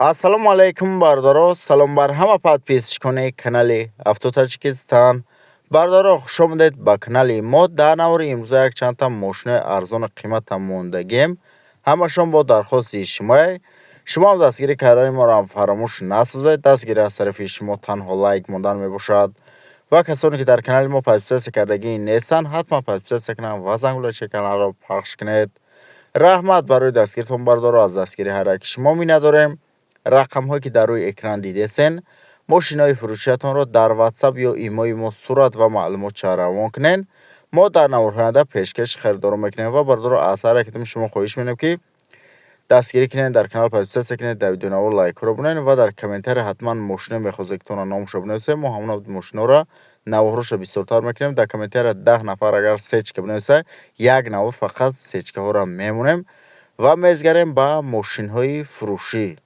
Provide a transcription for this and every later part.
Ассалому алайкум бардоро, салом бар ҳама подписчикони канали Автотаҷикистон. Бардоро хуш омадед ба канали мо. Дар навори имрӯза якчандта мошинои арзони қимата мондагем. Ҳамашон бо дархости шумо. Шумо ҳам дастгирӣ кардани моро фаромӯш насозед. Дастгирӣ аз тарафи шумо танҳо лайк мондан мебошад. Ва касоне ки дар канали мо подписатсия кардагӣ нестанд, ҳатман подписатсия кунанд ва зангулачаи каналро пахш кунед. раҳмат барои дастгиритон бардоро. аз дастгирии ҳарраки шумо миннатдорем. рақамҳое ки дар рӯи экран дидесен, мошинои фурӯшиятонро дар ватсап ё имои мо сурат ва маълумотша равон кунен. мо дар навори оянда пешкаши харидорӣ мекунем ва бардоро аз ҳар якатон шумо хоҳиш менем ки дастгирӣ кунед, дар канал подписатсия кунед, дар видеонавор лайкҳоро бинависед ва дар комментария ҳатман мошине мехозед ки тона номашро бинависед. мо ҳамон мошиноро наворҳоро бисёртар мекунем. дар комментария 10 нафар агар сечка бинависад, як навор фақат сечкаҳоро мемонем ва мезгарем ба мошинҳои фурӯшӣ.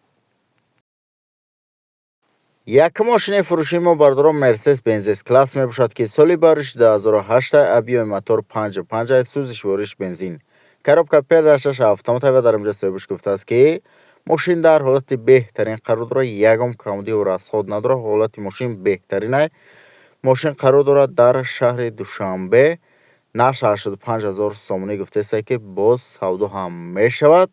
Якум мошинаи фурӯшии мо бардоро Mercedes Benz S-класс мебошад ки соли бариши 2008 объеми мотор 55 сӯзиши вориш бензин. Коробка передашаш автомат ва дар инҷо соҳибаш гуфтааст ки мошин дар ҳолати беҳтарин қарор дорад, ягон камудию расход надорад. ҳолати мошин беҳтарин аст. мошин қарор дорад дар шаҳри Душанбе. нархи 85000 сомонӣ гуфтааст ки боз савдо ҳам мешавад.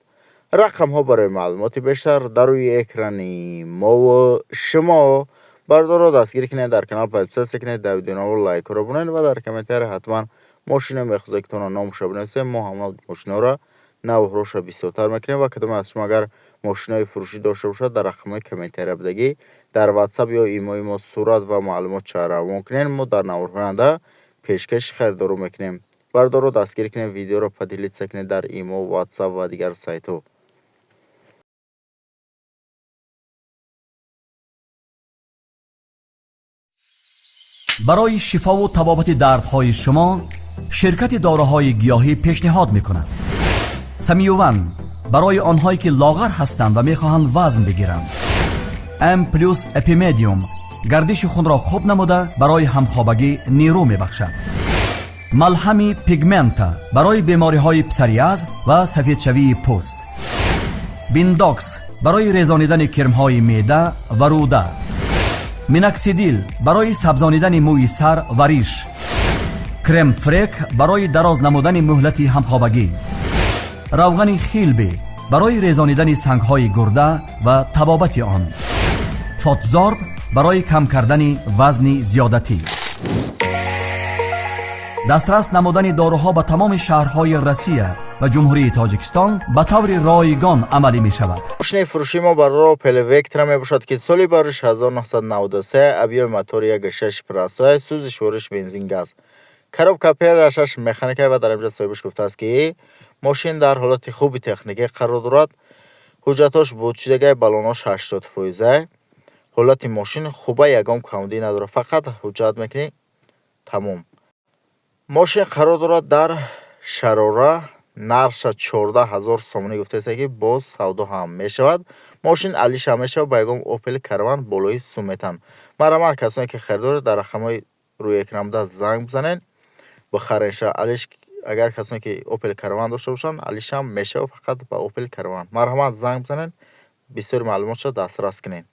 рақамҳо барои маълумоти бештар дар рӯи экрани мо шумо. бардоро дастгирӣ кунед, дар канал подписатсия кунед, дар видеонавор лайкҳоро бинависед ва дар комментария ҳатман мошине мехозед ки тона номашро бинависед. мо ҳамон мошинаро навҳорошро бисёртар мекунем ва кадоме аз шумо агар мошинои фурӯшӣ дошта бошад, дар рақамҳои комментария бидагӣ дар ватсап ё имои мо сурат ва маълумотша равон кунед. мо дар навори оянда пешкаши харидорӣ мекунем. бардоро дастгирӣ кунед, видеоро поделитсия кунед дар имо, ватсап ва дигар сайтҳо. برای شفا و تبابت دردهای شما شرکت داروهای گیاهی پیشنهاد میکند سمیوون برای آنهایی که لاغر هستند و میخواهند وزن بگیرند. ام پلوس اپیمدیوم گردش خون را خوب نموده برای همخوابگی نیرو میبخشد. ملهم پیگمنت برای بیماری های پسریاز و سفیدشوی پوست. بینداکس برای ریزانیدن کرم های معده و روده. میناکسیدیل برای سبزانیدن موی سر و ریش. کرم فریک برای دراز نمودن مهلت همخوابگی. روغن خیلبی برای ریزانیدن سنگهای گرده و تبابت آن. فاتزارب برای کم کردن وزن زیادتی. دسترس نمودن داروها به تمام شهرهای روسیه و جمهوری تاجیکستان به طور رایگان عملی می شود. ماشین فروشی ما بر پل وکتر می باشد که سالی بارش 1993 объем мотор 1.6 پرستای سوزش ورش بنزین گاز. коробка передашаш механикай ва дар инҷо соҳибаш гуфтааст ки мошин дар ҳолати хуби техникӣ қарор дорад. ҳуҷҷатош будшудагаи балонош 80%. ҳолати мошин хуба, ягон камудӣ надорад, фақат ҳуҷҷат мекунӣ тамом. мошин қарор дорад дар шарора. нарша 14000 сомонӣ гуфтааст ки боз савдо ҳам мешавад. мошин алиша мешавад ба ягон Opel Caravan болои суметан. марамар касоне ки харидор дар рақамҳои рӯи экран буда занг бизанед бихаренша алиш. агар касоне ки Opel Caravan дошта бошанд, алиша мешавад фақат ба Opel Caravan. марҳамат занг бизанед, бисёри маълумотша дастрас кунед.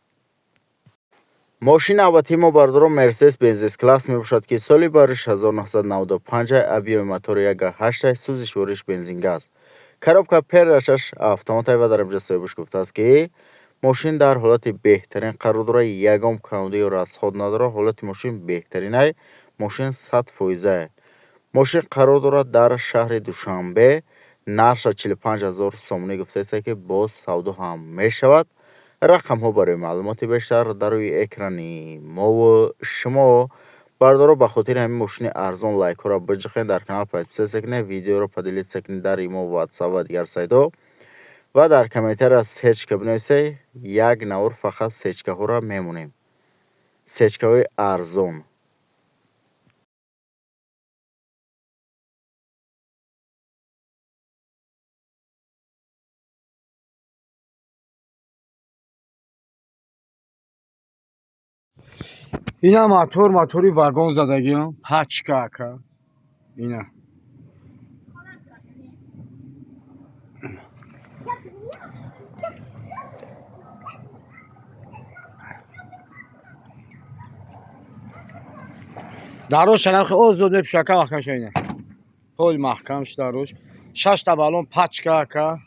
мошини навбатии мо бардоро Mercedes Benz S-класс мебошад ки соли бариш 1995 объеми мотор 1.8 сӯзиши вориш бензин газ. коробка передашаш автомат ва дар инҷо соҳибаш гуфтааст ки мошин дар ҳолати беҳтарин қарор дорад, ягон камудӣ ё расход надорад. ҳолати мошин беҳтарин аст. мошин 100%. мошин қарор дорад дар шаҳри Душанбе. нарша 45000 сомонӣ гуфтааст ки боз савдо ҳам мешавад. рақамҳо барои маълумоти бештар дар рӯи экрани мо шумо. бардоро ба хотири ҳамин мошини арзон лайкҳоро биҷихед, дар канал подписатсия кунед, видеоро поделитсия кунед дар имо, ватсап ва дигар сайтҳо ва дар комментария сечка бинависед. як навор фақат сечкаҳоро мемонем, сечкаҳои арзон. اینا موتوری واگن زدگیم هچکا که اینا дарош нахи оз зуд мепушака махкам шайна. Хол махкамш дарош. 6 та балон пачка ака.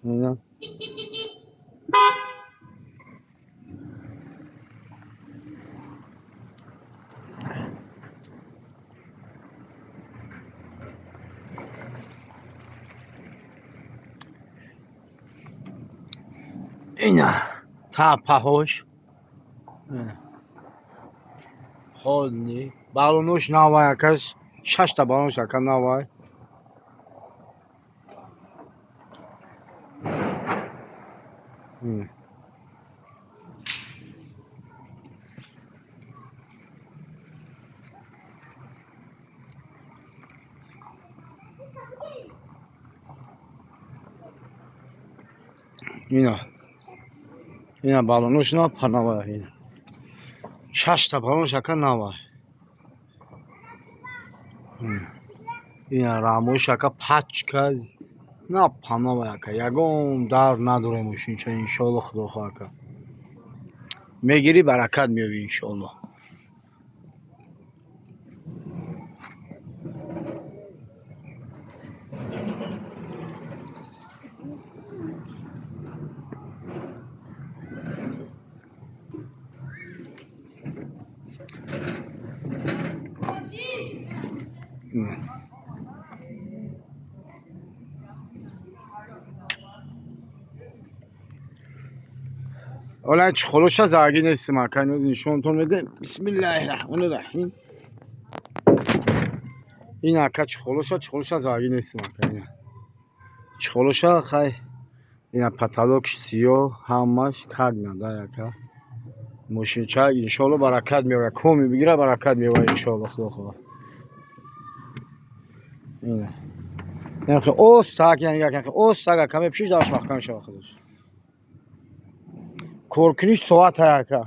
اینا اینا تا پاهوش خودنی بالونوش نوای کس 6 تا بالونش اکا نوای اینا بالونوش نه پنوای اینا 6 تا بالونش اکا نوای اینا راموش اکا پاچکاز نه پنوای اکا یگم دار ندارمش اینجا انشالله خدا خواهد میگیری برکت میوی انشالله اولا چه خلوش زاگی نیست مکان نشون تون میده بسم الله الرحمن الرحیم این اکا چه خلوش زاگی نیست مکان چه خلوش خای این پتالوکش سیو همش کار نده اکا ماشین چای انشالله برکت میاره کومی بگیره برکت میاره انشالله خدا خدا اینه یعنی اوست تا که یعنی که اوست تا کمی پیش داشت مکان شو خودش کورکنیش سوات اکا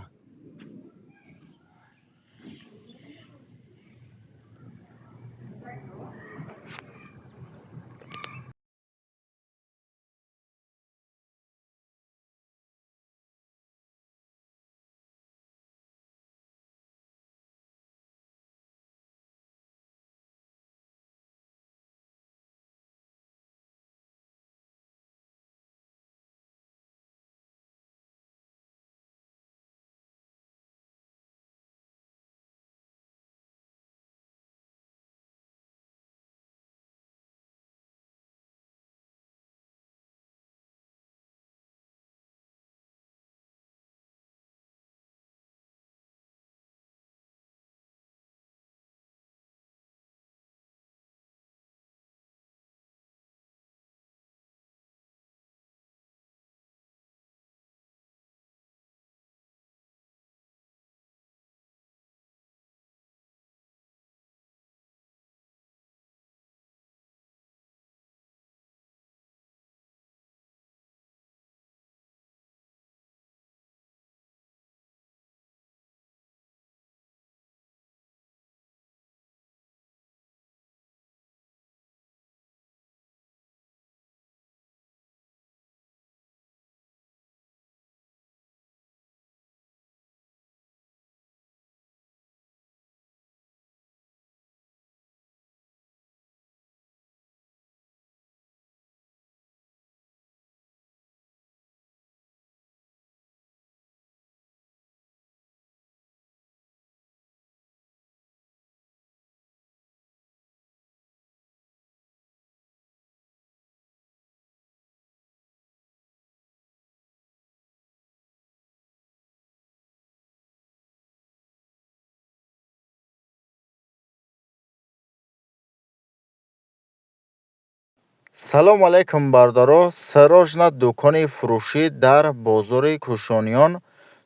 салом алайкум бардаро. сароҷна дӯкони фурӯшӣ дар бозори кӯшониён.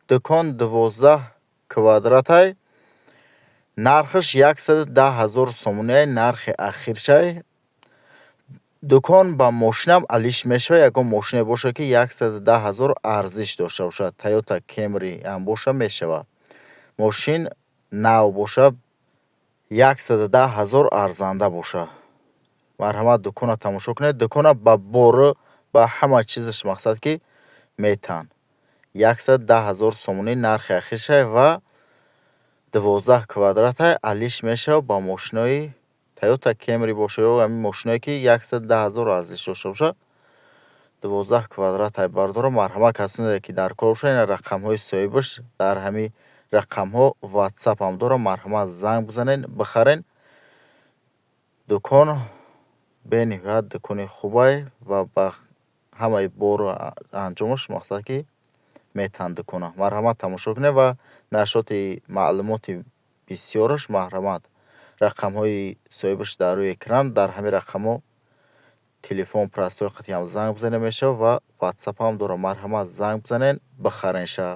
дӯкон 12 квадратай. нархаш 110,000 сомоняй. нархи ахиршай. дӯкон ба мошинам алиш мешавад. ягон мошине боша ки 110,000 арзиш дошта бошад. Toyota Camry ам боша мешавад. мошин нав боша 110,000 арзанда боша. марҳамат дукона тамошо кунед. дукона ба бору ба ҳама чизаш мақсад ки метан 110,000 сомонӣ нархи ахиршай ва 12 квадрат алиш мешава ба мошинои Toyota Camry боша ё ҳамин мошиное ки 110,000 арзиш дошта боша. 12 квадрат бардорам. Марҳамат касоне ки дар кор бошанд, рақамҳои соҳибаш дар ҳамин рақамҳо WhatsApp ҳам дорам. Марҳамат занг бизанед, бихарен. Дукон бениҳоят дукони хубай ва ба ҳамаи бору анҷомаш мақсад ки метан дукона. Марҳамат тамошо кунед ва нашоти маълумоти бисёраш марҳамат рақамҳои соҳибаш дар рӯи экран, дар ҳамин рақамҳо телефон простои қитъи ҳам занг бизанед мешава ва WhatsApp ҳам дорам. Марҳамат занг бизанед, бихарен ша.